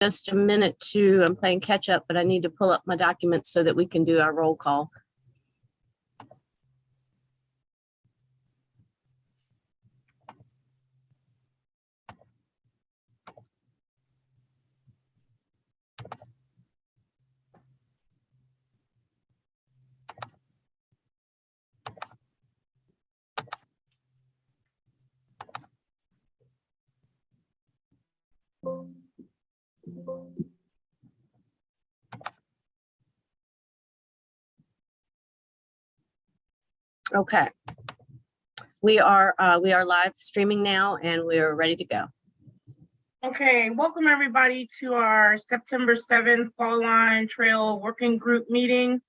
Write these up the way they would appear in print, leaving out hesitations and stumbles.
just a minute I'm playing catch up, but I need to pull up my documents so that we can do our roll call. Okay. We are live streaming now and we're ready to go. Okay, welcome everybody to our September 7th Fall Line Trail Working Group meeting.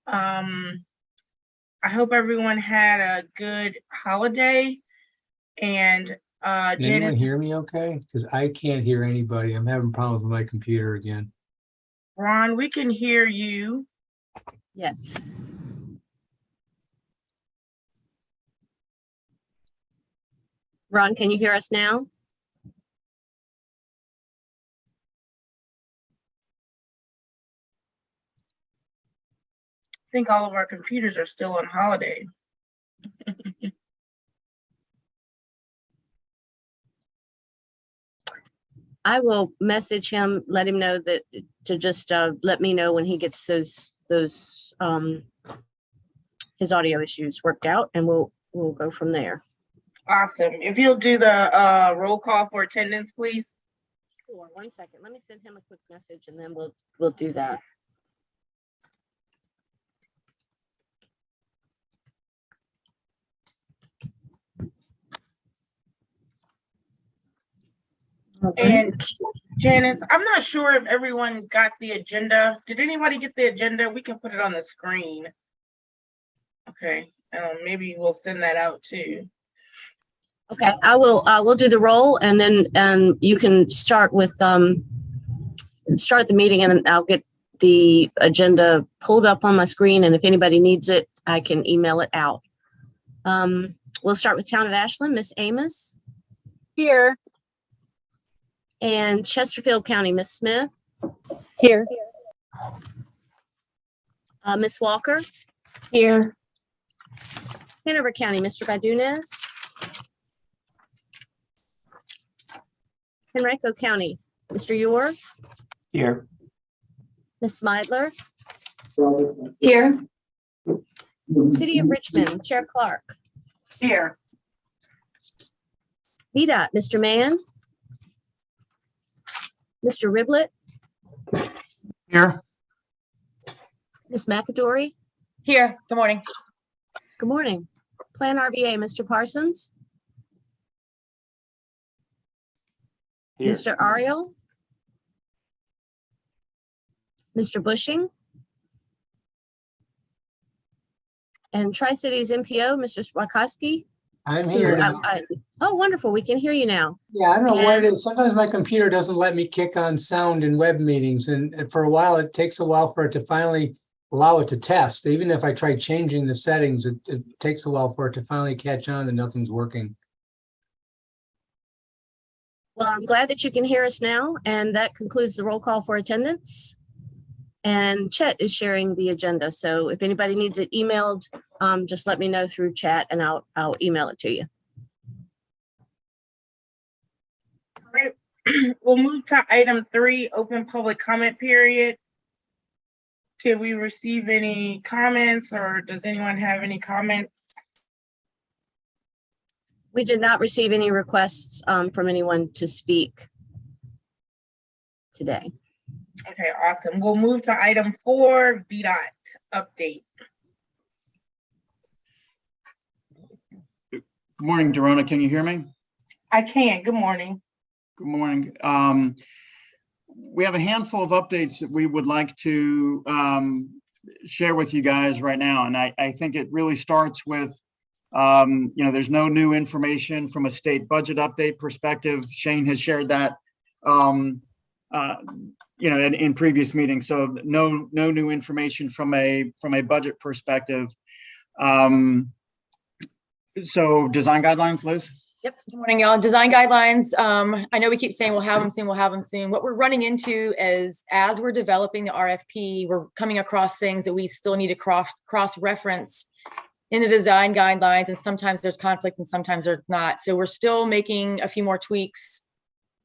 I hope everyone had a good holiday. And Can anyone hear me okay? Because I can't hear anybody. I'm having problems with my computer again. Ron, we can hear you. Yes. Ron, can you hear us now? I think all of our computers are still on holiday. I will message him, let him know that to just let me know when he gets those his audio issues worked out, and we'll go from there. Awesome. If you'll do the roll call for attendance, please. Sure. 1 second. Let me send him a quick message, and then we'll do that. And Janice, I'm not sure if everyone got the agenda. Did anybody get the agenda? We can put it on the screen. Okay, maybe we'll send that out too. Okay, we'll do the roll, and then you can start with start the meeting, and I'll get the agenda pulled up on my screen, and if anybody needs it, I can email it out. We'll start with Town of Ashland, Miss Amos. Here. And Chesterfield County, Miss Smith. Here. Miss Walker. Here. Hanover County, Mr. Badunez. Henrico County, Mr. Yor. Here. Miss Meidler. Here. City of Richmond, Chair Clark. Here. Vdot, Mr. Mann. Mr. Riblett. Here. Miss McAdory. Here. Good morning. Good morning. Plan RBA, Mr. Parsons. Here. Mr. Ariel. Mr. Bushing. And Tri-Cities MPO, Mr. Swakowski. I'm here now. Oh, wonderful. We can hear you now. Yeah, I don't know what it is. Sometimes my computer doesn't let me kick on sound in web meetings. And for a while, it takes a while for it to finally allow it to test. Even if I try changing the settings, it takes a while for it to finally catch on that nothing's working. Well, I'm glad that you can hear us now, and that concludes the roll call for attendance. And Chet is sharing the agenda, so if anybody needs it emailed, just let me know through chat, and I'll email it to you. All right. We'll move to item 3, open public comment period. Did we receive any comments, or does anyone have any comments? We did not receive any requests from anyone to speak today. Okay, awesome. We'll move to item 4, Vdot update. Good morning, Dorona. Can you hear me? I can. Good morning. Good morning. We have a handful of updates that we would like to share with you guys right now. And I think it really starts with, there's no new information from a state budget update perspective. Shane has shared that, in previous meetings. So no new information from a budget perspective. So design guidelines, Liz? Yep. Good morning, y'all. Design guidelines. I know we keep saying we'll have them soon, we'll have them soon. What we're running into is as we're developing the RFP, we're coming across things that we still need to cross-reference in the design guidelines. And sometimes there's conflict and sometimes there's not. So we're still making a few more tweaks,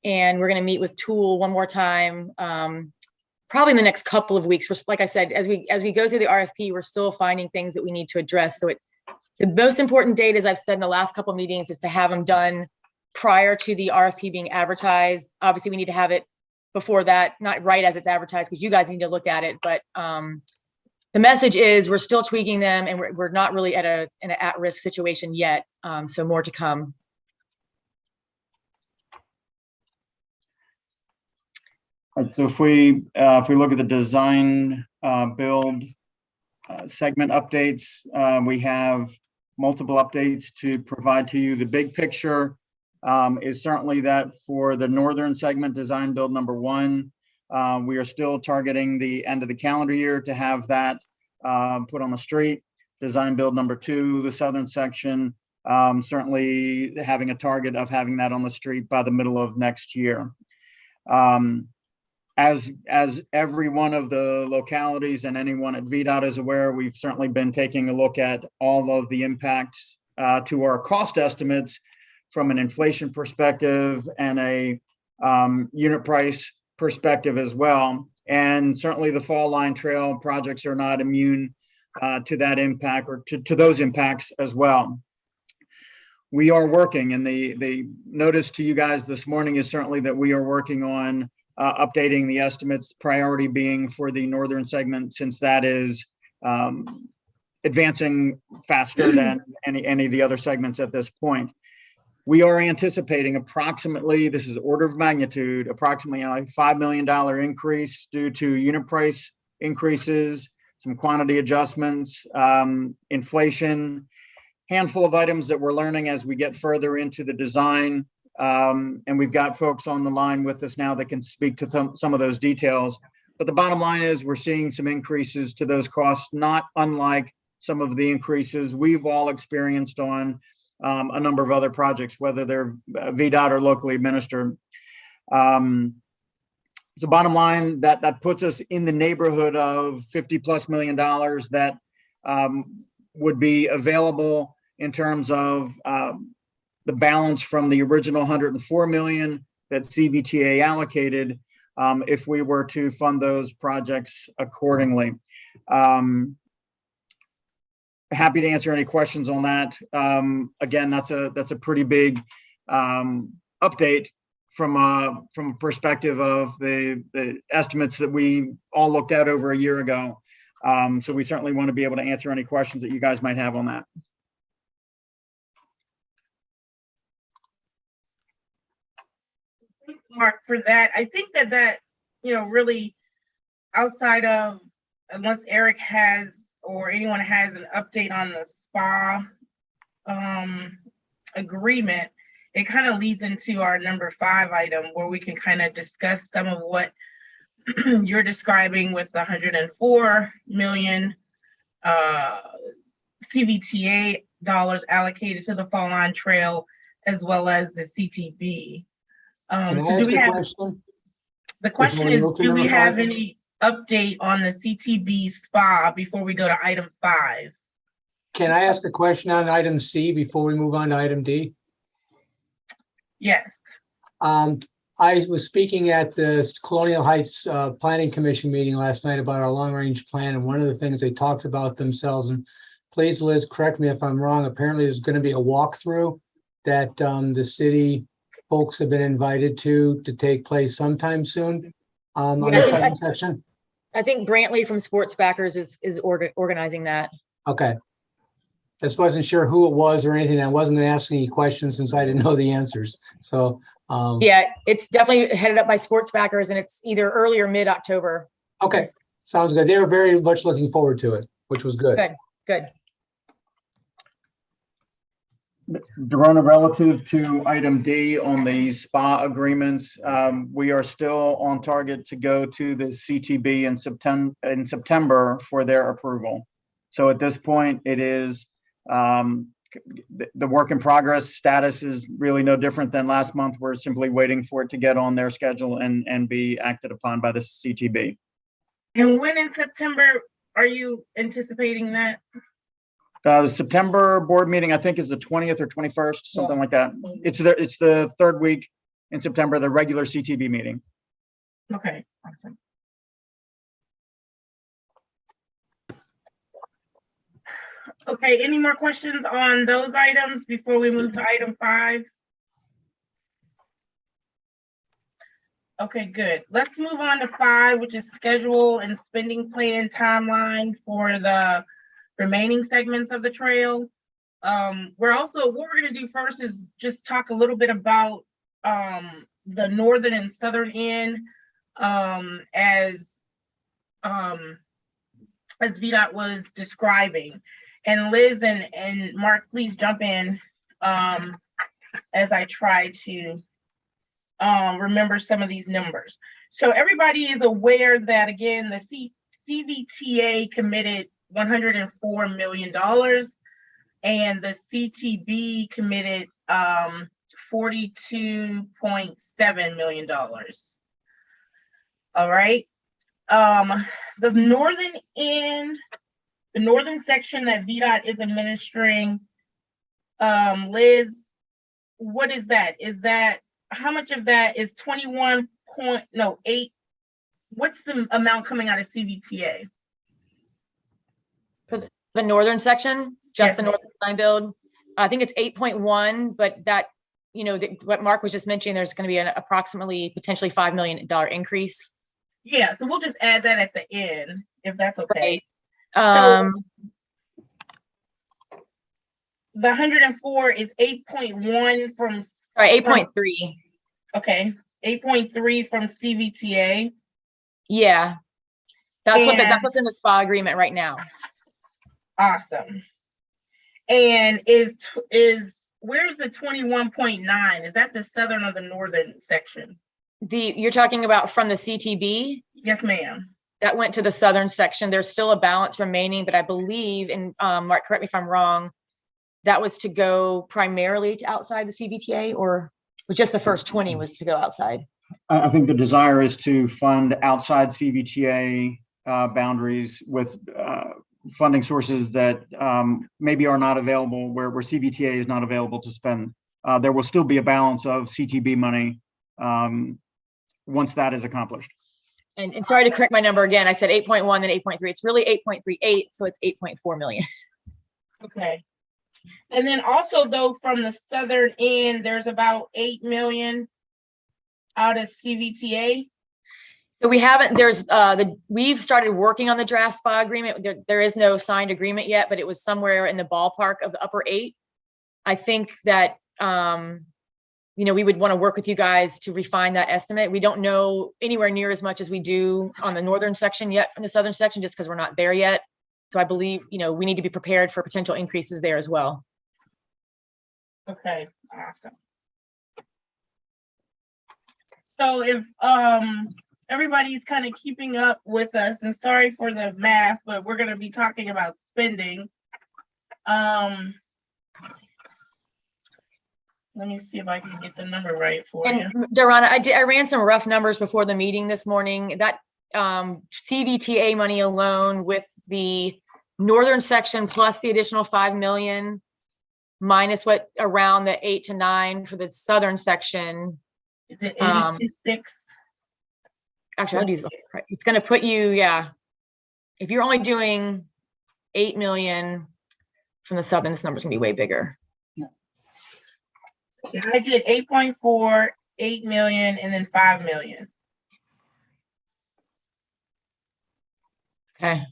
and we're going to meet with Tool one more time, probably in the next couple of weeks. Like I said, as we go through the RFP, we're still finding things that we need to address. So the most important date, as I've said in the last couple of meetings, is to have them done prior to the RFP being advertised. Obviously, we need to have it before that, not right as it's advertised, because you guys need to look at it. But the message is we're still tweaking them, and we're not really in an at-risk situation yet. So more to come. All right, so if we look at the design build segment updates, we have multiple updates to provide to you. The big picture is certainly that for the northern segment design build number 1, we are still targeting the end of the calendar year to have that put on the street. Design build number 2, the southern section, certainly having a target of having that on the street by the middle of next year. As every one of the localities and anyone at Vdot is aware, we've certainly been taking a look at all of the impacts to our cost estimates from an inflation perspective and a unit price perspective as well. And certainly the Fall Line Trail projects are not immune to that impact or to those impacts as well. We are working, and the notice to you guys this morning is certainly that we are working on updating the estimates, priority being for the northern segment, since that is advancing faster than any of the other segments at this point. We are anticipating approximately, this is order of magnitude, approximately a $5 million increase due to unit price increases, some quantity adjustments, inflation, handful of items that we're learning as we get further into the design. And we've got folks on the line with us now that can speak to some of those details. But the bottom line is we're seeing some increases to those costs, not unlike some of the increases we've all experienced on a number of other projects, whether they're VDOT or locally administered. So bottom line, that puts us in the neighborhood of $50+ million that would be available in terms of the balance from the original 104 million that CVTA allocated if we were to fund those projects accordingly. Happy to answer any questions on that. Again, that's a pretty big update from a perspective of the estimates that we all looked at over a year ago. So we certainly want to be able to answer any questions that you guys might have on that. Thanks, Mark, for that. I think that really outside of, unless Eric has or anyone has an update on the SPA agreement, it kind of leads into our number 5 item where we can kind of discuss some of what you're describing with the 104 million CVTA dollars allocated to the Fall Line Trail, as well as the CTB. So do we have, the question is, do we have any update on the CTB SPA before we go to item 5? Can I ask a question on item C before we move on to item D? Yes. I was speaking at the Colonial Heights Planning Commission meeting last night about our long-range plan, and one of the things they talked about themselves, and please, Liz, correct me if I'm wrong, apparently there's going to be a walkthrough that the city folks have been invited to take place sometime soon on the second section. I think Brantley from Sports Backers is organizing that. Okay. Just wasn't sure who it was or anything. I wasn't going to ask any questions since I didn't know the answers. So yeah, it's definitely headed up by Sports Backers, and it's either early or mid-October. Okay, sounds good. They were very much looking forward to it, which was good. Good. Dorona, relative to item D on the SPA agreements, we are still on target to go to the CTB in September for their approval. So at this point, it is the work in progress status is really no different than last month. We're simply waiting for it to get on their schedule and be acted upon by the CTB. And when in September are you anticipating that? The September board meeting, I think, is the 20th or 21st, something like that. It's the third week in September, the regular CTB meeting. Okay, awesome. Okay, any more questions on those items before we move to item 5? Okay, good. Let's move on to 5, which is schedule and spending plan timeline for the remaining segments of the trail. What we're gonna do first is just talk a little bit about the northern and southern end as Vdot was describing. And Liz and Mark, please jump in as I try to remember some of these numbers. So everybody is aware that, again, the CVTA committed $104 million and the CTB committed $42.7 million. All right. The northern end, the northern section that Vdot is administering, Liz, what is that? Is that, how much of that is 21.8? What's the amount coming out of CVTA? For the northern section, just Yes, the ma'am. northern design build, I think it's 8.1, but that, what Mark was just mentioning, there's going to be an approximately potentially $5 million increase. Yeah, so we'll just add that at the end, if that's okay. Right. The 104 is 8.1 from. Sorry, 8.3. Okay, 8.3 from CVTA. Yeah. That's And- what's in the SPA agreement right now. Awesome. And where's the 21.9? Is that the southern or the northern section? You're talking about from the CTB? Yes, ma'am. That went to the southern section. There's still a balance remaining, but I believe, and Mark, correct me if I'm wrong, that was to go primarily to outside the CVTA, or was just the first 20 was to go outside? I think the desire is to fund outside CVTA boundaries with funding sources that maybe are not available where CVTA is not available to spend. There will still be a balance of CTB money once that is accomplished. And sorry to correct my number again. I said 8.1 then 8.3. It's really 8.38, so it's 8.4 million. Okay. And then also, though, from the southern end, there's about 8 million out of CVTA. So we haven't, we've started working on the draft SPA agreement. There is no signed agreement yet, but it was somewhere in the ballpark of the upper 8. I think that, we would want to work with you guys to refine that estimate. We don't know anywhere near as much as we do on the northern section yet from the southern section, just because we're not there yet. So I believe, we need to be prepared for potential increases there as well. Okay, awesome. So if everybody's kind of keeping up with us, and sorry for the math, but we're going to be talking about spending. Let me see if I can get the number right for you. And Dorana, I ran some rough numbers before the meeting this morning. That CVTA money alone with the northern section plus the additional 5 million minus what around the 8 to 9 for the southern section. Is it 82.6? Actually, I'll use it. It's going to put you, if you're only doing 8 million from the southern, this number's gonna be way bigger. I did 8.4, 8 million, and then 5 million. Okay.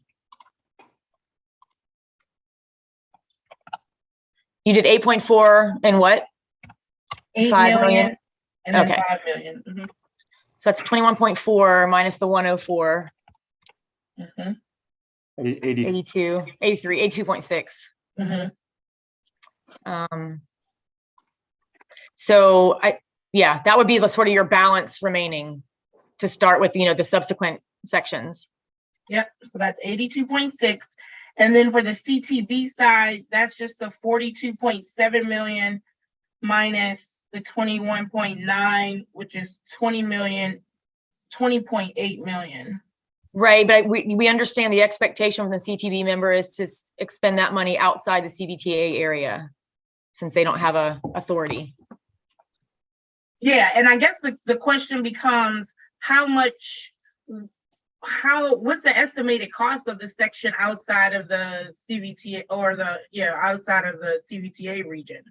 You did 8.4 and what? 8 5 million, million? and then Okay. 5 million. Mhm. So that's 21.4 minus the 104, Mhm. 82, 83, 82.6. Mhm. So that would be the sort of your balance remaining to start with, the subsequent sections. Yep. So that's 82.6. And then for the CTB side, that's just the 42.7 million minus the 21.9, which is 20.8 million. Right, but we understand the expectation from the CTV member is to expend that money outside the CVTA area, since they don't have a authority. Yeah, and I guess the question becomes what's the estimated cost of the section outside of the CVTA or outside of the CVTA region?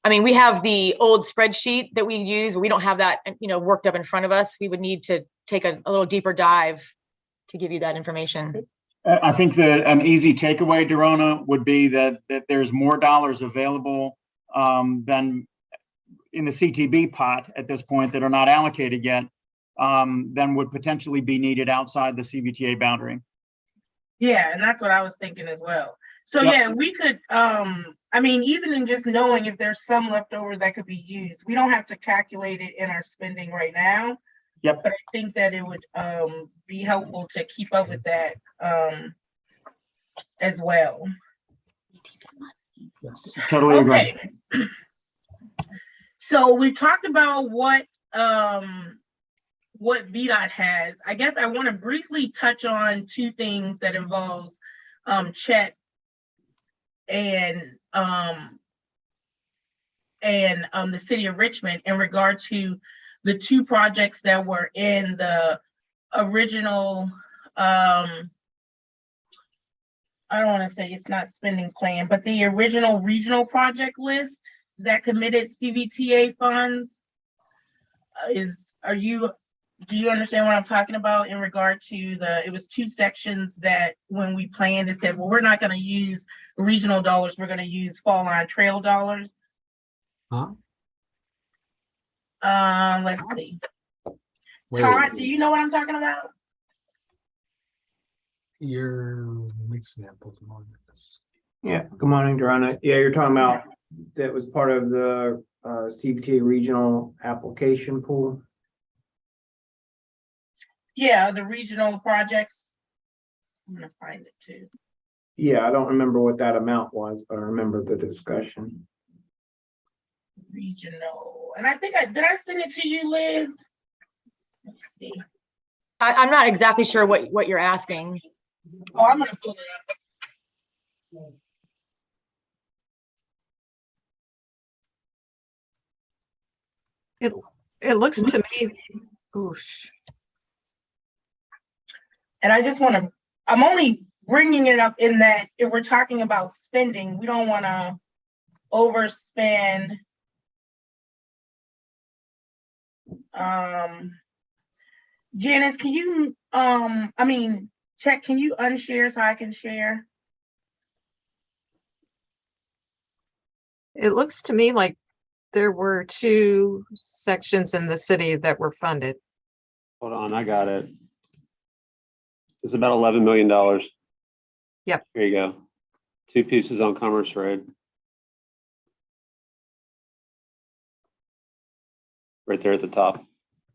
I mean, we have the old spreadsheet that we use, but we don't have that, worked up in front of us. We would need to take a little deeper dive to give you that information. I think that an easy takeaway, Dorona, would be that there's more dollars available than in the CTB pot at this point that are not allocated yet, than would potentially be needed outside the CVTA boundary. Yeah, and that's what I was thinking as well. So Yep. yeah, we could, I mean, even in just knowing if there's some left over that could be used, we don't have to calculate it in our spending right now. Yep. But I think that it would be helpful to keep up with that as well. Totally agree. Okay. So we talked about what Vdot has. I guess I want to briefly touch on two things that involves Chet and the city of Richmond in regard to the two projects that were in the original I don't want to say it's not spending plan, but the original regional project list that committed CVTA funds. Do you understand what I'm talking about in regard to it was two sections that when we planned, it said, well, we're not going to use regional dollars, we're going to use fall line trail dollars. Huh? Let's see. Todd, do you know what I'm talking about? You're mixing apples and oranges. Yeah, good morning, Dorana. Yeah, you're talking about that was part of the CVTA regional application pool. Yeah, the regional projects. I'm gonna find it too. Yeah, I don't remember what that amount was, but I remember the discussion. Regional, and I think did I send it to you, Liz? Let's see. I'm not exactly sure what you're asking. Oh, I'm gonna pull it up. It looks to me, oosh. And I just want to, I'm only bringing it up in that if we're talking about spending, we don't want to overspend. Janice, can you, Check, can you unshare so I can share? It looks to me like there were two sections in the city that were funded. Hold on, I got it. It's about $11 million. Yep. Here you go. Two pieces on Commerce Road. Right there at the top. Can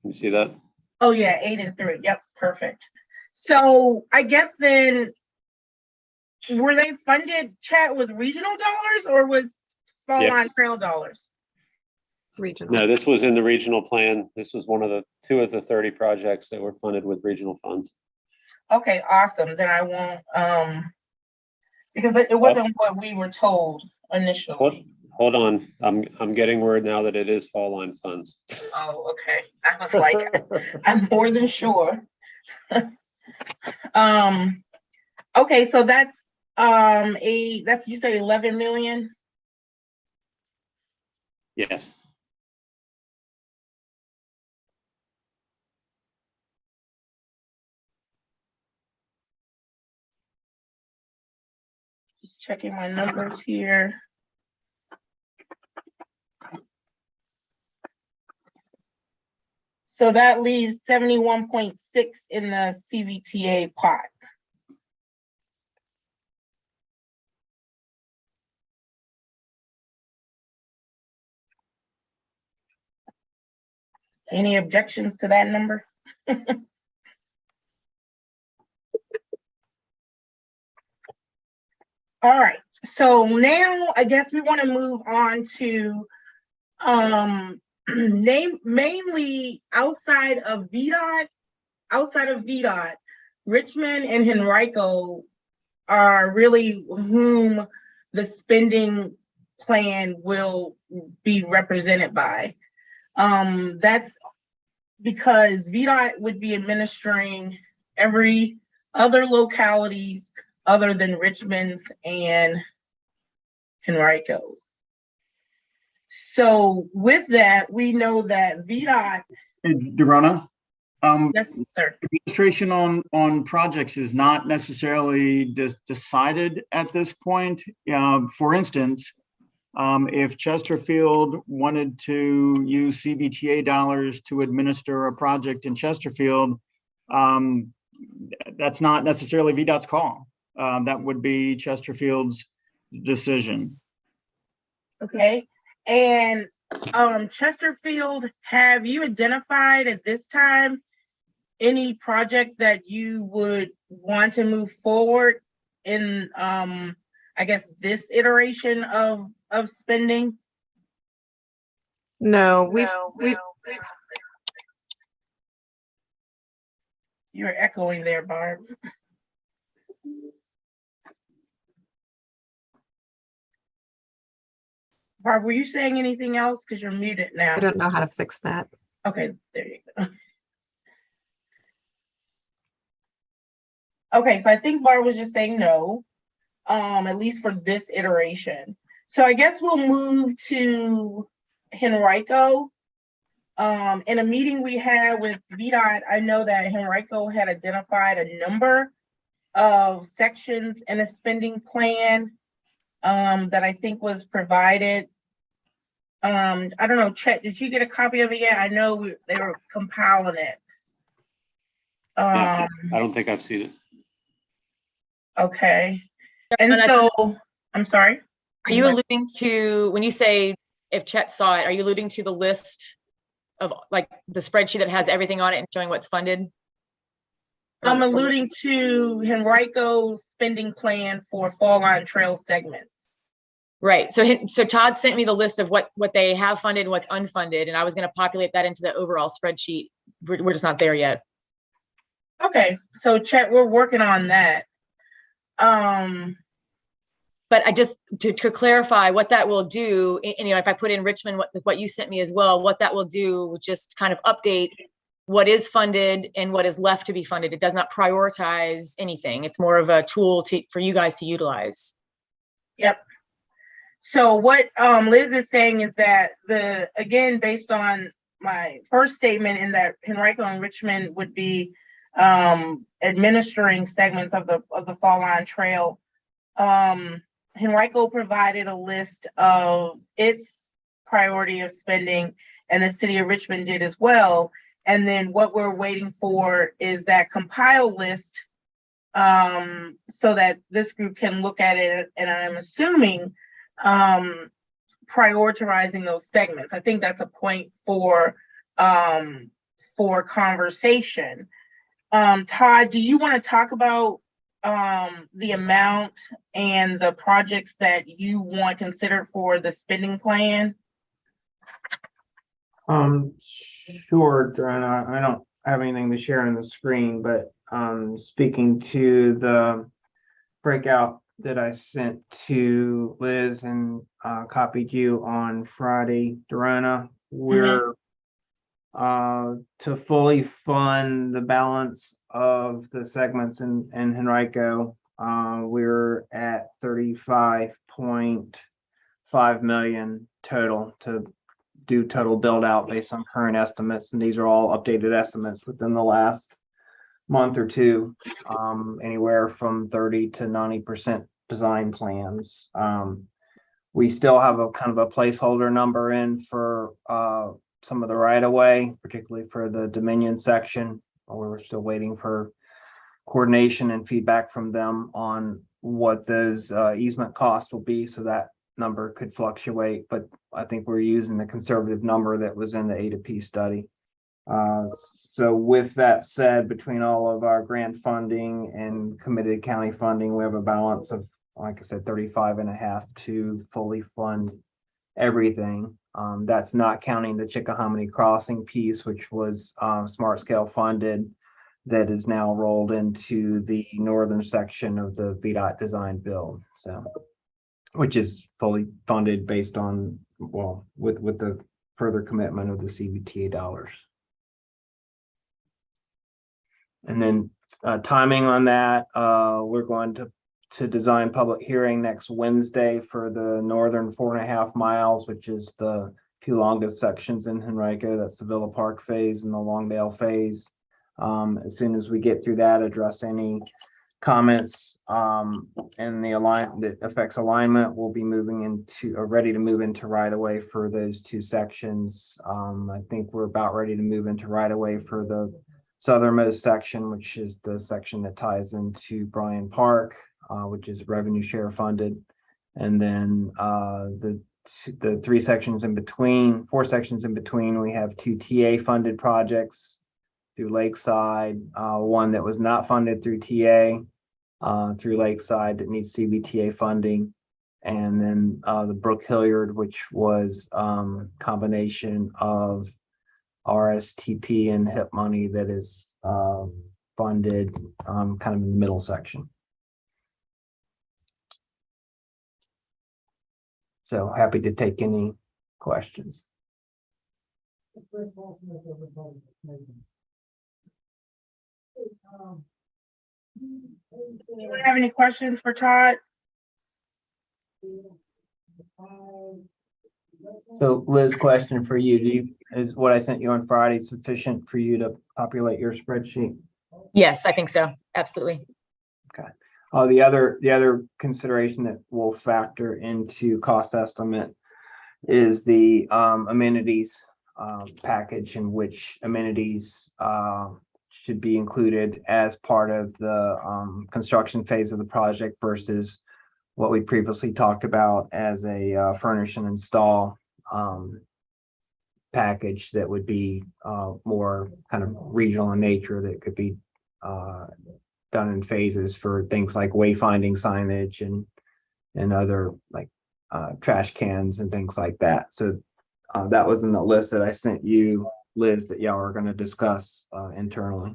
you see that? Oh yeah, 8 and 3. Yep, perfect. So I guess then, were they funded, Chat, with regional dollars or with fall line trail dollars? Regional. No, this was in the regional plan. This was one of the 2 of the 30 projects that were funded with regional funds. Okay, awesome. Then I won't, because it wasn't what we were told initially. Hold on. I'm getting word now that it is fall line funds. Oh, okay. I was like, I'm more than sure. Okay, so that's you said 11 million. Yes. Just checking my numbers here. So that leaves 71.6 in the CVTA pot. Any objections to that number? All right, so now I guess we want to move on to mainly outside of Vdot, Richmond and Henrico are really whom the spending plan will be represented by. That's because VDOT would be administering every other localities other than Richmond's and Henrico. So with that, we know that VDOT. Hey, Dorana, Yes, sir. administration on projects is not necessarily decided at this point. For instance, if Chesterfield wanted to use CBTA dollars to administer a project in Chesterfield, that's not necessarily VDOT's call. That would be Chesterfield's decision. Okay, and Chesterfield, have you identified at this time any project that you would want to move forward in, I guess, this iteration of spending? No, we've You're echoing there, Barb. Barb, were you saying anything else? Because you're muted now. I don't know how to fix that. Okay, there you go. Okay, so I think Barb was just saying no, at least for this iteration. So I guess we'll move to Henrico. In a meeting we had with VDOT, I know that Henrico had identified a number of sections in a spending plan that I think was provided. I don't know, Chet, did you get a copy of it yet? I know they were compiling it. Yeah, I don't think I've seen it. Okay. And so, I'm sorry. Are you alluding to, when you say if Chet saw it, are you alluding to the list of like the spreadsheet that has everything on it and showing what's funded? I'm alluding to Henrico's spending plan for Fall Line Trail segments. Right. So Todd sent me the list of what they have funded and what's unfunded, and I was going to populate that into the overall spreadsheet. We're just not there yet. Okay. So Chet, we're working on that. But I just to clarify what that will do, and, if I put in Richmond, what you sent me as well, what that will do, just kind of update what is funded and what is left to be funded. It does not prioritize anything. It's more of a tool for you guys to utilize. Yep. So what Liz is saying is that again, based on my first statement in that Henrico and Richmond would be administering segments of the Fall Line Trail. Henrico provided a list of its priority of spending, and the city of Richmond did as well. And then what we're waiting for is that compile list so that this group can look at it, and I'm assuming prioritizing those segments. I think that's a point for conversation. Todd, do you want to talk about the amount and the projects that you want considered for the spending plan? Sure, Dorana. I don't have anything to share on the screen, but speaking to the breakout that I sent to Liz and copied you on Friday, Dorana, we're to fully fund the balance of the segments in Henrico, we're at 35.5 million total to do total build out based on current estimates. And these are all updated estimates within the last month or two, anywhere from 30 to 90% design plans. We still have a kind of a placeholder number in for some of the right of way, particularly for the Dominion section. We're still waiting for coordination and feedback from them on what those easement costs will be. So that number could fluctuate, but I think we're using the conservative number that was in the A to P study. So with that said, between all of our grant funding and committed county funding, we have a balance of like I said, 35.5 to fully fund everything. That's not counting the Chickahominy Crossing piece, which was smart scale funded, that is now rolled into the northern section of the Vdot design build. So, which is fully funded based on, well, with the further commitment of the CVTA dollars. And then timing on that, we're going to design public hearing next Wednesday for the northern 4.5 miles, which is the two longest sections in Henrico. That's the Villa Park phase and the Longdale phase. As soon as we get through that, address any comments and the that affects alignment, we'll be moving into ready to move into right of way for those two sections. I think we're about ready to move into right of way for the southernmost section, which is the section that ties into Bryan Park, which is revenue share funded. And then the three sections in between, four sections in between, we have two TA funded projects through Lakeside, one that was not funded through TA through Lakeside that needs CBTA funding. And then the Brook Hilliard, which was combination of RSTP and HIP money that is funded kind of in the middle section. So happy to take any questions. Anyone have any questions for Todd? So Liz, question for you. Is what I sent you on Friday sufficient for you to populate your spreadsheet? Yes, I think so. Absolutely. Okay. The other consideration that will factor into cost estimate is the amenities package, in which amenities should be included as part of the construction phase of the project versus what we previously talked about as a furnish and install package that would be more kind of regional in nature, that could be done in phases for things like wayfinding signage and other like trash cans and things like that. So that was in the list that I sent you, Liz, that y'all are going to discuss internally.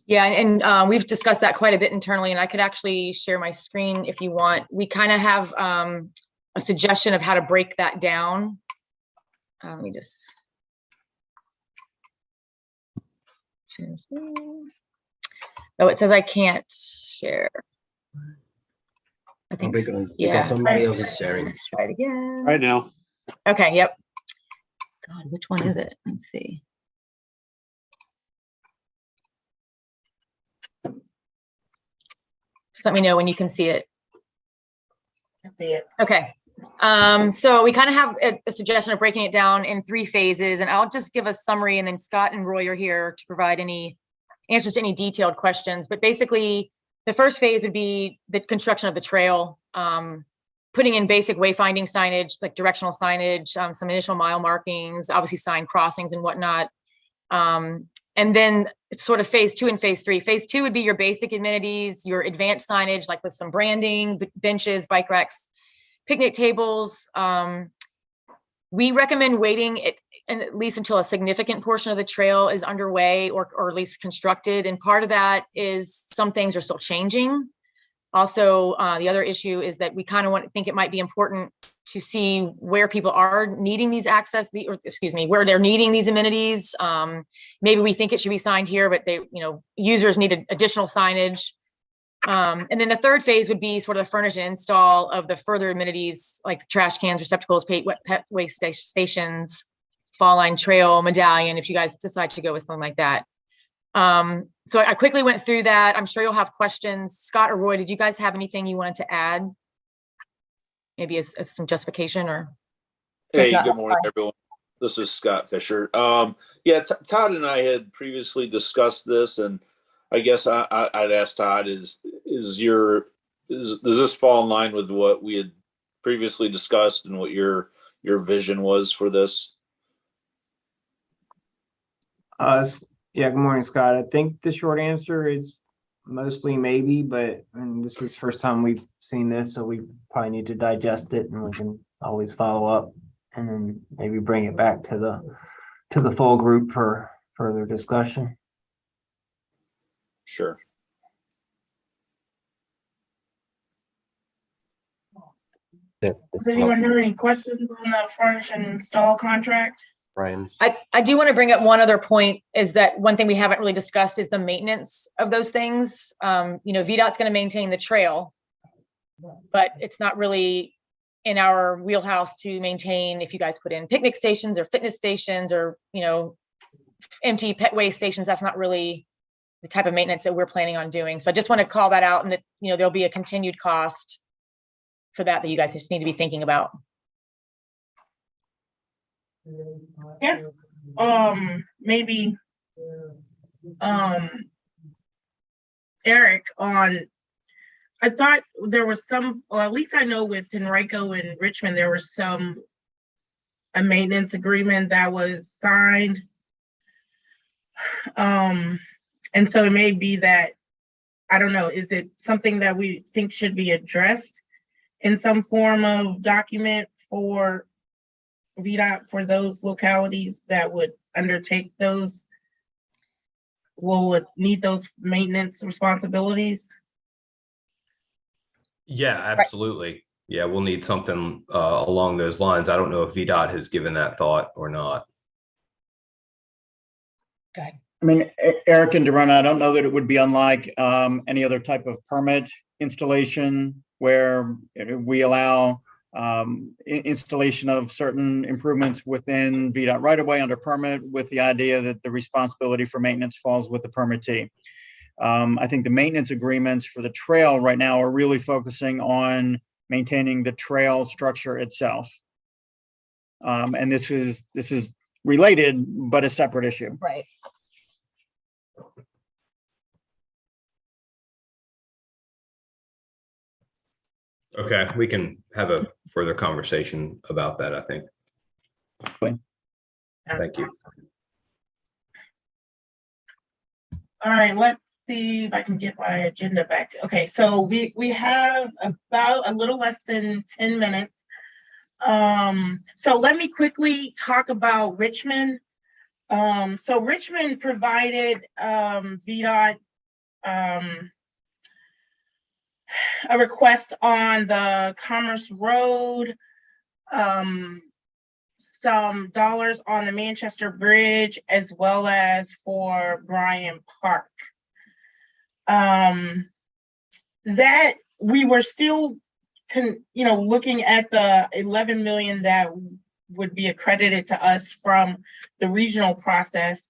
Yeah, and we've discussed that quite a bit internally, and I could actually share my screen if you want. We kind of have a suggestion of how to break that down. Let me just change. Oh, it says I can't share. I think because yeah. somebody else is sharing. Let's try it again. Right now. Okay, yep. God, which one is it? Let's see. Just let me know when you can see it. I see it. Okay. So we kind of have a suggestion of breaking it down in 3 phases, and I'll just give a summary, and then Scott and Roy are here to provide any answers to any detailed questions. But basically, the first phase would be the construction of the trail, putting in basic wayfinding signage, like directional signage, some initial mile markings, obviously sign crossings and whatnot. And then it's sort of phase 2 and phase 3. Phase 2 would be your basic amenities, your advanced signage, like with some branding, benches, bike racks, picnic tables. We recommend waiting at least until a significant portion of the trail is underway or at least constructed. And part of that is some things are still changing. Also, the other issue is that we kind of think it might be important to see where people are needing these where they're needing these amenities. Maybe we think it should be signed here, but users need additional signage. And then the third phase would be sort of the furnish and install of the further amenities like trash cans, receptacles, pet waste stations, fall line trail, medallion, if you guys decide to go with something like that. So I quickly went through that. I'm sure you'll have questions. Scott or Roy, did you guys have anything you wanted to add? Maybe as some justification or? Hey, good morning, everyone. This is Scott Fisher. Yeah, Todd and I had previously discussed this, and I guess I'd ask Todd, does this fall in line with what we had previously discussed and what your vision was for this? Yeah, good morning, Scott. I think the short answer is mostly maybe, but this is the first time we've seen this, so we probably need to digest it, and we can always follow up and then maybe bring it back to the full group for further discussion. Sure. Does anyone have any questions on the furnish and install contract? Brian. I do want to bring up one other point, is that one thing we haven't really discussed is the maintenance of those things. VDOT's going to maintain the trail, but it's not really in our wheelhouse to maintain if you guys put in picnic stations or fitness stations or, empty pet waste stations. That's not really the type of maintenance that we're planning on doing. So I just want to call that out, and that, there'll be a continued cost for that you guys just need to be thinking about. Yes, maybe, Eric, I thought there was some, or at least I know with Henrico and Richmond, there was a maintenance agreement that was signed. And so it may be that, I don't know, is it something that we think should be addressed in some form of document for VDOT for those localities that would undertake those, would need those maintenance responsibilities? Yeah, absolutely. Yeah, we'll need something along those lines. I don't know if VDOT has given that thought or not. Okay. I mean, Eric and Dorona, I don't know that it would be unlike any other type of permit installation where we allow installation of certain improvements within VDOT right away under permit, with the idea that the responsibility for maintenance falls with the permittee. I think the maintenance agreements for the trail right now are really focusing on maintaining the trail structure itself. And this is related, but a separate issue. Right. Okay, we can have a further conversation about that, I think. Thank you. All right, let's see if I can get my agenda back. Okay, so we have about a little less than 10 minutes. So let me quickly talk about Richmond. So Richmond provided VDOT a request on the Commerce Road, some dollars on the Manchester Bridge, as well as for Bryant Park. That we were still looking at the 11 million that would be accredited to us from the regional process,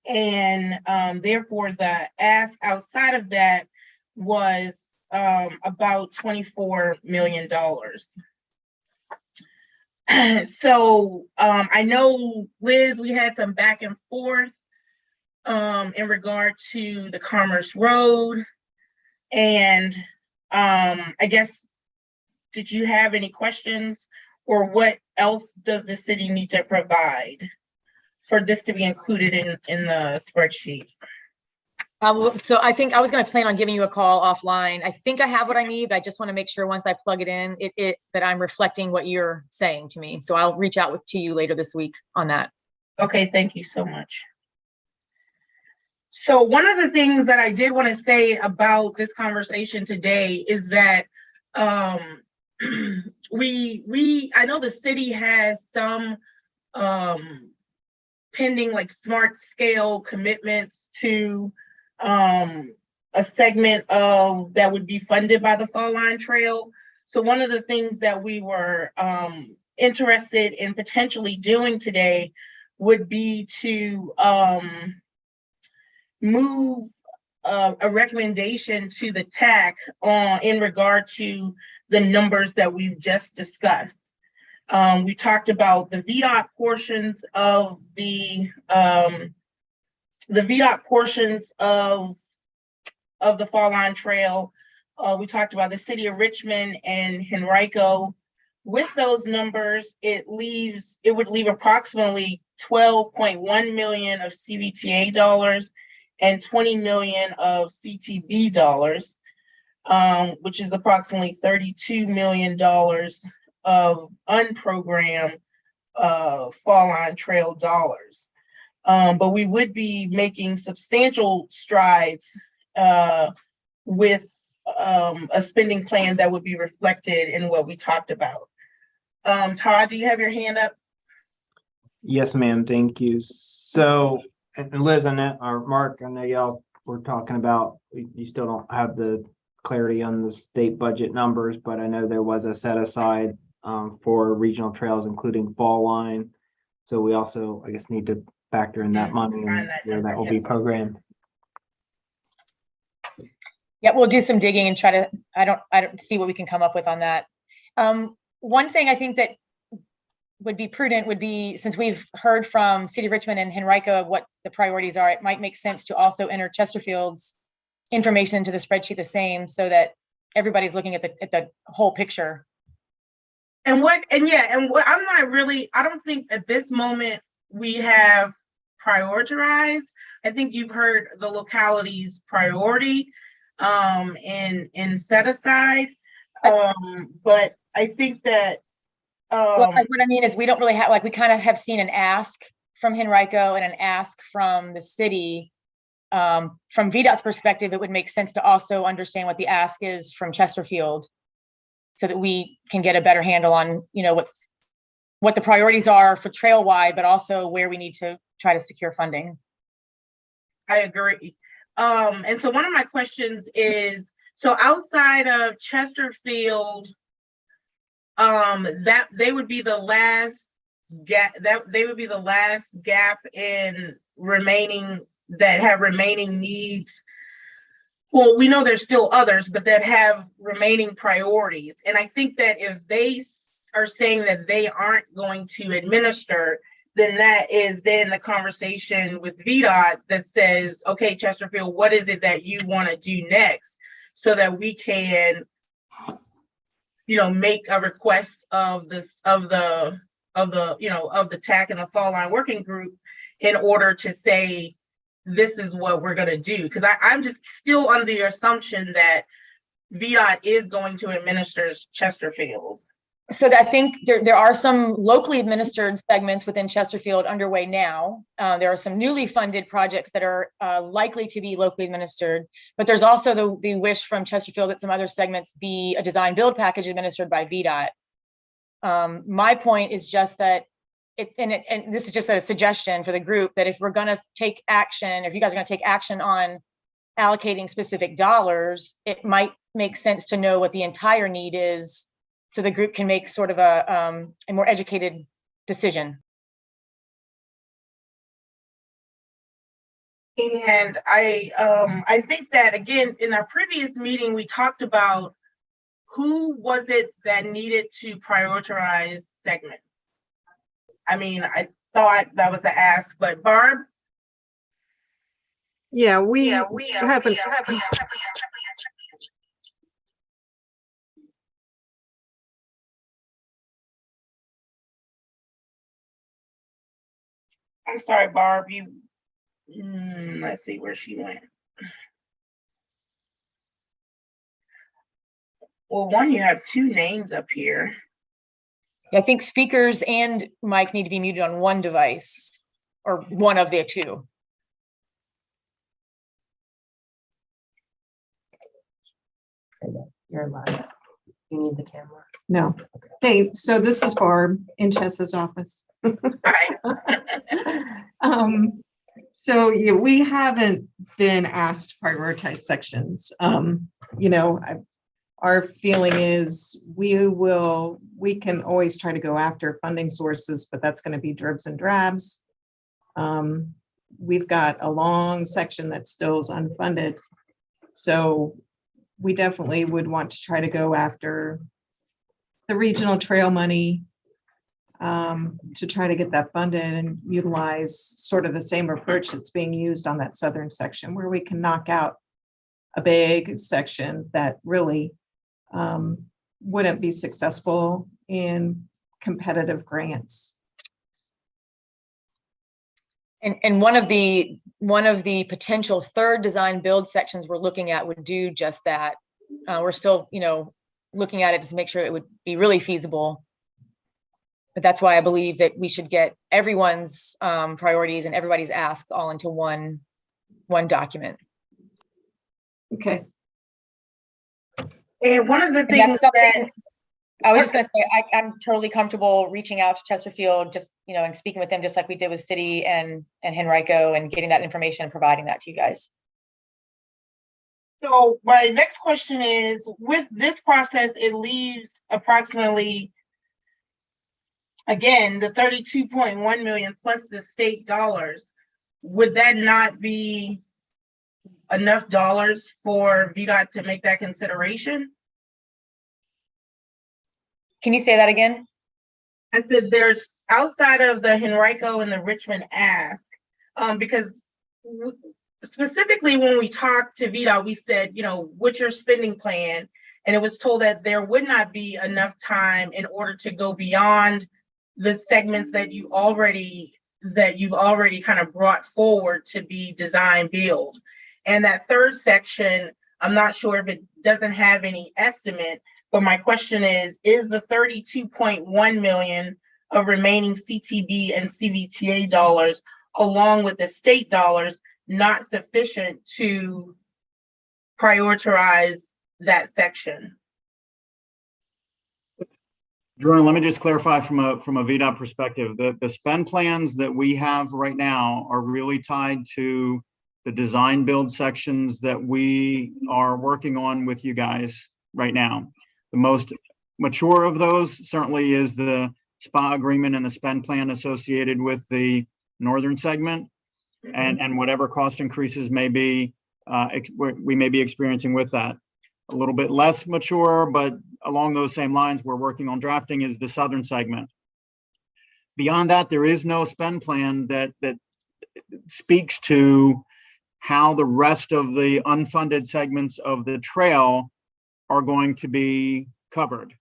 and therefore the ask outside of that was about $24 million. So I know, Liz, we had some back and forth in regard to the Commerce Road, and I guess, did you have any questions, or what else does the city need to provide for this to be included in the spreadsheet? So I think I was going to plan on giving you a call offline. I think I have what I need, but I just want to make sure once I plug it in, that I'm reflecting what you're saying to me. So I'll reach out to you later this week on that. Okay, thank you so much. So one of the things that I did want to say about this conversation today is that I know the city has some pending like smart scale commitments to a segment of that would be funded by the Fall Line Trail. So one of the things that we were interested in potentially doing today would be to move a recommendation to the TAC in regard to the numbers that we've just discussed. We talked about the VDOT portions of the VDOT portions of the Fall Line Trail. We talked about the city of Richmond and Henrico. With those numbers, it would leave approximately 12.1 million of CVTA dollars and 20 million of CTB dollars, which is approximately $32 million of unprogrammed fall line trail dollars. But we would be making substantial strides with a spending plan that would be reflected in what we talked about. Todd, do you have your hand up? Yes, ma'am. Thank you. So, and Liz, or Mark, I know y'all were talking about, you still don't have the clarity on the state budget numbers, but I know there was a set aside for regional trails, including fall line. So we also, I guess, need to factor in that money and where that will be programmed. Yeah, we'll do some digging and try to, I don't see what we can come up with on that. One thing I think that would be prudent would be, since we've heard from City of Richmond and Henrico of what the priorities are, it might make sense to also enter Chesterfield's information into the spreadsheet the same, so that everybody's looking at the whole picture. And what I'm not really, I don't think at this moment we have prioritized. I think you've heard the locality's priority and set aside. But I think that what I mean is, we don't really have, like, we kind of have seen an ask from Henrico and an ask from the city. From VDOT's perspective, it would make sense to also understand what the ask is from Chesterfield, so that we can get a better handle on, you know, what the priorities are for trail wide, but also where we need to try to secure funding. I agree. And so one of my questions is, so outside of Chesterfield, that they would be the last gap, in remaining, that have remaining needs. Well, we know there's still others, but that have remaining priorities. And I think that if they are saying that they aren't going to administer, then that is then the conversation with VDOT that says, okay, Chesterfield, what is it that you want to do next, so that we can, you know, make a request of this, of the TAC and the Fall Line Working Group, in order to say, this is what we're going to do. Because I'm just still under the assumption that VDOT is going to administer Chesterfield. So I think there are some locally administered segments within Chesterfield underway now. There are some newly funded projects that are likely to be locally administered, but there's also the wish from Chesterfield that some other segments be a design build package administered by VDOT. My point is just that and this is just a suggestion for the group, that if we're going to take action, if you guys are going to take action on allocating specific dollars, it might make sense to know what the entire need is, so the group can make sort of a more educated decision. And I think that, again, in our previous meeting, we talked about who was it that needed to prioritize segments. I mean, I thought that was an ask, but Barb? Yeah, we haven't. I'm sorry, Barb, let's see where she went. Well, one, you have two names up here. I think speakers and mic need to be muted on one device, or one of the two. You're live. You need the camera. No. Hey, so this is Barb in Chess's office. Hi. So yeah, we haven't been asked to prioritize sections. You know, our feeling is we can always try to go after funding sources, but that's going to be dribs and drabs. We've got a long section that still is unfunded. So we definitely would want to try to go after the regional trail money to try to get that funded and utilize sort of the same approach that's being used on that southern section, where we can knock out a big section that really wouldn't be successful in competitive grants. And one of the one of the potential third design build sections we're looking at would do just that. We're still, looking at it to make sure it would be really feasible. But that's why I believe that we should get everyone's priorities and everybody's asks all into one document. Okay. And one of the And things that's something that I was just going to say, I'm totally comfortable reaching out to Chesterfield, just, and speaking with them, just like we did with City and Henrico, and getting that information and providing that to you guys. So my next question is, with this process, it leaves approximately, again, the 32.1 million plus the state dollars. Would that not be enough dollars for VDOT to make that consideration? Can you say that again? I said there's, outside of the Henrico and the Richmond ask, because specifically when we talked to VDOT, we said, what's your spending plan? And it was told that there would not be enough time in order to go beyond the segments that you've already kind of brought forward to be design build. And that third section, I'm not sure if it doesn't have any estimate, but my question is the 32.1 million of remaining CTB and CVTA dollars, along with the state dollars, not sufficient to prioritize that section? Jordan, let me just clarify from a VDOT perspective. The spend plans that we have right now are really tied to the design build sections that we are working on with you guys right now. The most mature of those certainly is the SPA agreement and the spend plan associated with the northern segment, and whatever cost increases may be we may be experiencing with that. A little bit less mature, but along those same lines, we're working on drafting is the southern segment. Beyond that, there is no spend plan that speaks to how the rest of the unfunded segments of the trail are going to be covered.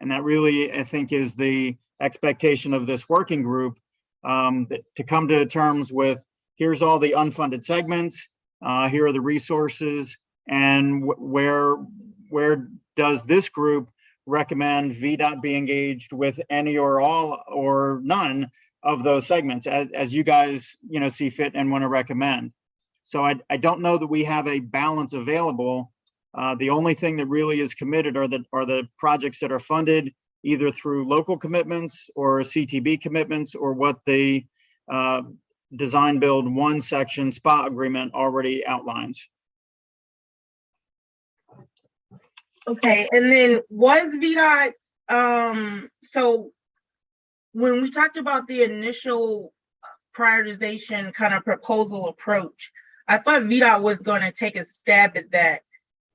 And that really, I think, is the expectation of this working group, to come to terms with, here's all the unfunded segments, here are the resources, and where does this group recommend VDOT be engaged with any or all or none of those segments as you guys see fit and want to recommend. So I don't know that we have a balance available. The only thing that really is committed are the projects that are funded either through local commitments or CTB commitments, or what the design build one section SPA agreement already outlines. Okay, and then was VDOT, so when we talked about the initial prioritization kind of proposal approach, I thought VDOT was going to take a stab at that.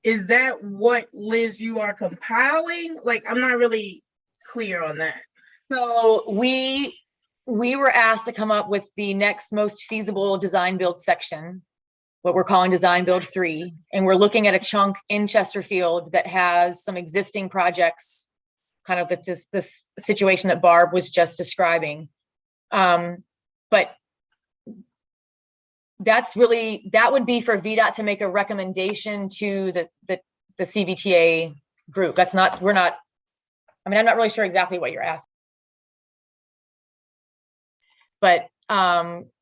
Is that what, Liz, you are compiling? Like, I'm not really clear on that. So we were asked to come up with the next most feasible design build section, what we're calling design build 3. And we're looking at a chunk in Chesterfield that has some existing projects, kind of this situation that Barb was just describing. But that would be for VDOT to make a recommendation to the CVTA group. I'm not really sure exactly what you're asking. But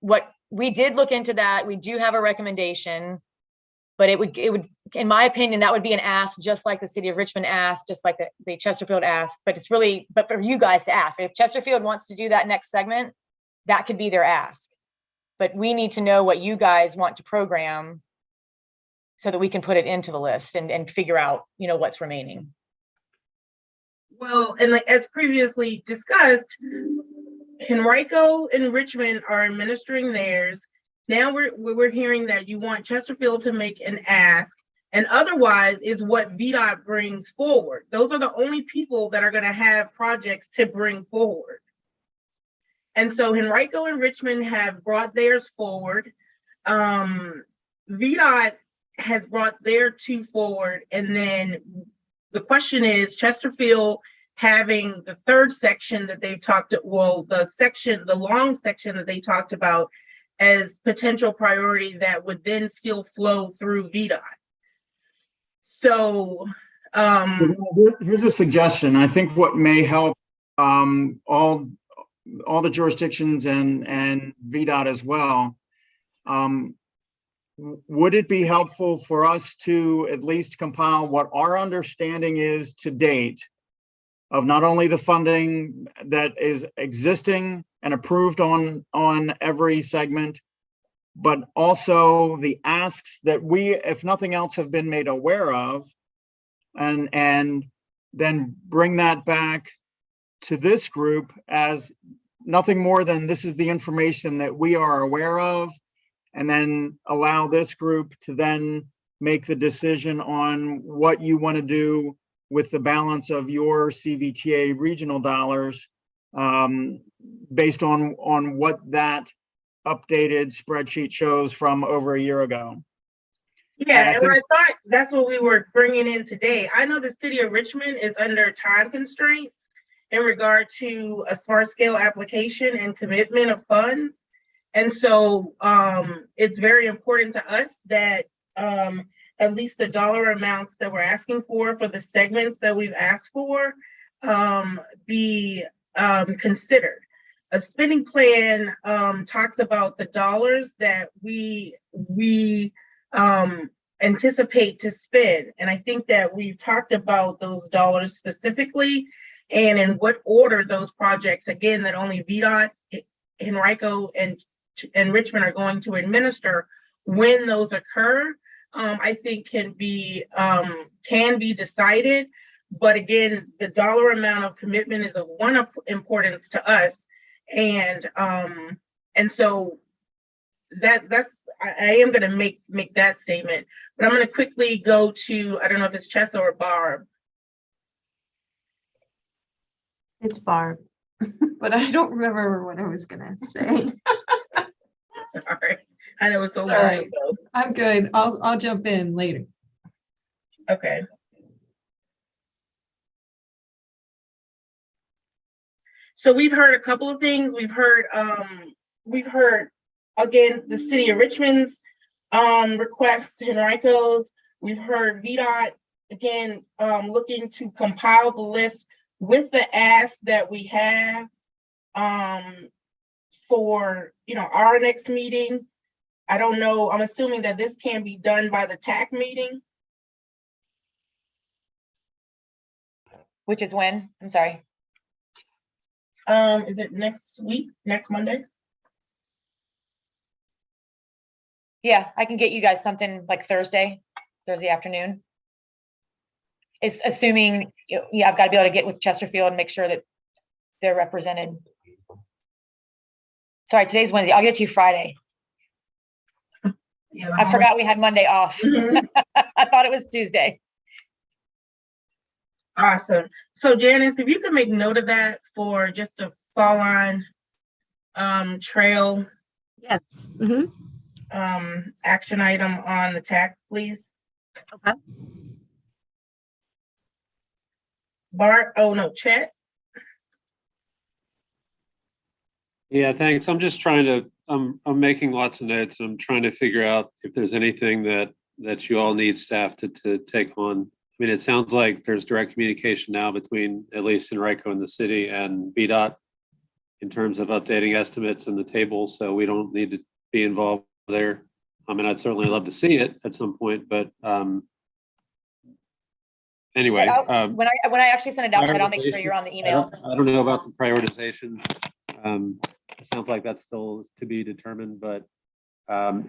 what we did look into that, we do have a recommendation, but it would, in my opinion, that would be an ask, just like the city of Richmond asked, just like the Chesterfield asked, but for you guys to ask. If Chesterfield wants to do that next segment, that could be their ask. But we need to know what you guys want to program so that we can put it into the list and figure out, what's remaining. Well, and like as previously discussed, Henrico and Richmond are administering theirs. Now we're hearing that you want Chesterfield to make an ask, and otherwise is what VDOT brings forward. Those are the only people that are going to have projects to bring forward. And so Henrico and Richmond have brought theirs forward. VDOT has brought their two forward. And then the question is, Chesterfield having the third section that they've talked, the long section that they talked about, as potential priority that would then still flow through VDOT. So Here's a suggestion. I think what may help all the jurisdictions and VDOT as well. Would it be helpful for us to at least compile what our understanding is to date of not only the funding that is existing and approved on every segment, but also the asks that we, if nothing else, have been made aware of, and then bring that back to this group as nothing more than this is the information that we are aware of, and then allow this group to then make the decision on what you want to do with the balance of your CVTA regional dollars, based on what that updated spreadsheet shows from over a year ago. yeah, and I thought that's what we were bringing in today. I know the city of Richmond is under time constraints in regard to a smart scale application and commitment of funds. And so it's very important to us that at least the dollar amounts that we're asking for the segments that we've asked for be considered. A spending plan talks about the dollars that we anticipate to spend. And I think that we've talked about those dollars specifically and in what order those projects, again, that only VDOT, Henrico, and Richmond are going to administer when those occur, I think can be decided. But again, the dollar amount of commitment is of one importance to us. And so that's I am going to make that statement, but I'm going to quickly go to, I don't know if it's Chessa or Barb. It's Barb, but I don't remember what I was gonna say. Sorry, I know it's so long Sorry. ago. I'm good. I'll jump in later. Okay. So we've heard a couple of things. We've heard again the city of Richmond's requests, Henrico's. We've heard VDOT again looking to compile the list with the ask that we have for our next meeting. I don't know. I'm assuming that this can be done by the TAC meeting. Which is when? I'm sorry. Is it next week, next Monday? Yeah, I can get you guys something like Thursday afternoon. It's assuming, I've got to be able to get with Chesterfield and make sure that they're represented. Sorry, today's Wednesday. I'll get to you Friday. Yeah, I forgot we had Monday off. I thought it was Tuesday. Awesome. So Janice, if you could make note of that for just a fall on trail Yes. action item on the TAC, please. Okay. Bart, oh no, Chet. Yeah, thanks. I'm just trying to, I'm making lots of notes. I'm trying to figure out if there's anything that you all need staff to take on. I mean, it sounds like there's direct communication now between at least Henrico and the city and VDOT in terms of updating estimates in the table. So we don't need to be involved there. I mean, I'd certainly love to see it at some point, but anyway. When I actually send it out, I'll make sure you're on the email. I don't know about the prioritization. It sounds like that's still to be determined, but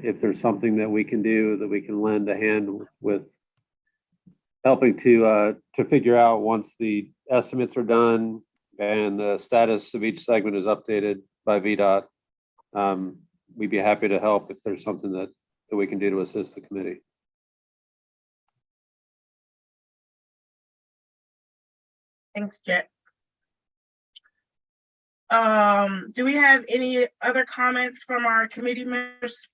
if there's something that we can do that we can lend a hand with helping to figure out once the estimates are done and the status of each segment is updated by VDOT, we'd be happy to help if there's something that we can do to assist the committee. Thanks, Jet. Do we have any other comments from our committee members?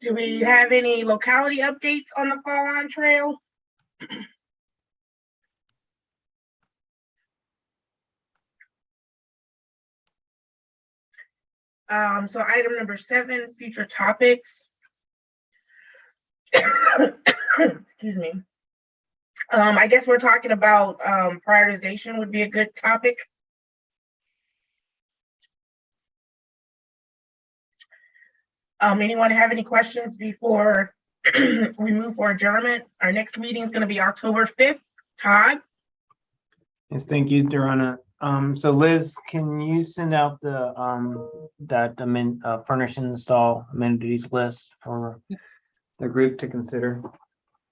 Do we have any locality updates on the Fall On Trail? So item number 7, future topics. Excuse me. I guess we're talking about prioritization would be a good topic. Anyone have any questions before we move for adjournment? Our next meeting is going to be October 5th. Todd? Yes, thank you, Dorana. So Liz, can you send out the furnish and install amenities list for the group to consider?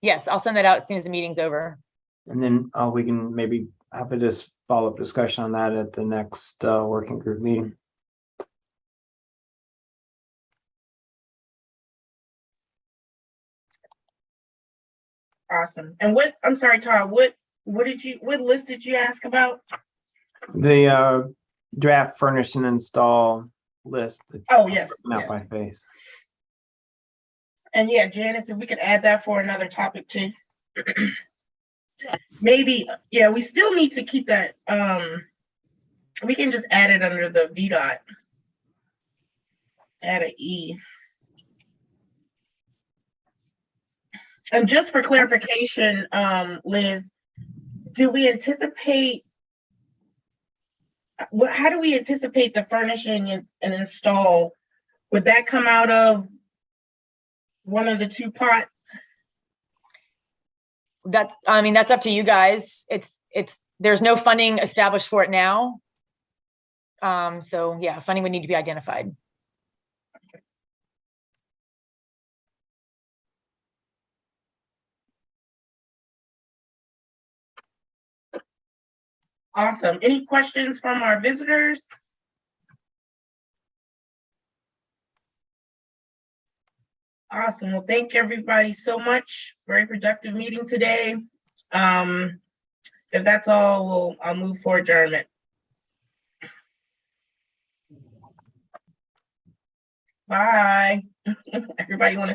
Yes, I'll send that out as soon as the meeting's over. And then we can maybe have a just follow-up discussion on that at the next working group meeting. Awesome. And I'm sorry, Todd, what list did you ask about? The draft furnish and install list. Oh, yes. Not Yes. by face. And yeah, Janice, if we could add that for another topic too. Yes. Maybe, yeah, we still need to keep that, we can just add it under the Vdot. Add an E. And just for clarification, Liz, do we anticipate, how do we anticipate the furnishing and install? Would that come out of one of the 2 pots? That's up to you guys. There's no funding established for it now. So yeah, funding would need to be identified. Awesome. Any questions from our visitors? Awesome. Well, thank everybody so much. Very productive meeting today. If that's all, I'll move for adjournment. Bye. Everybody want to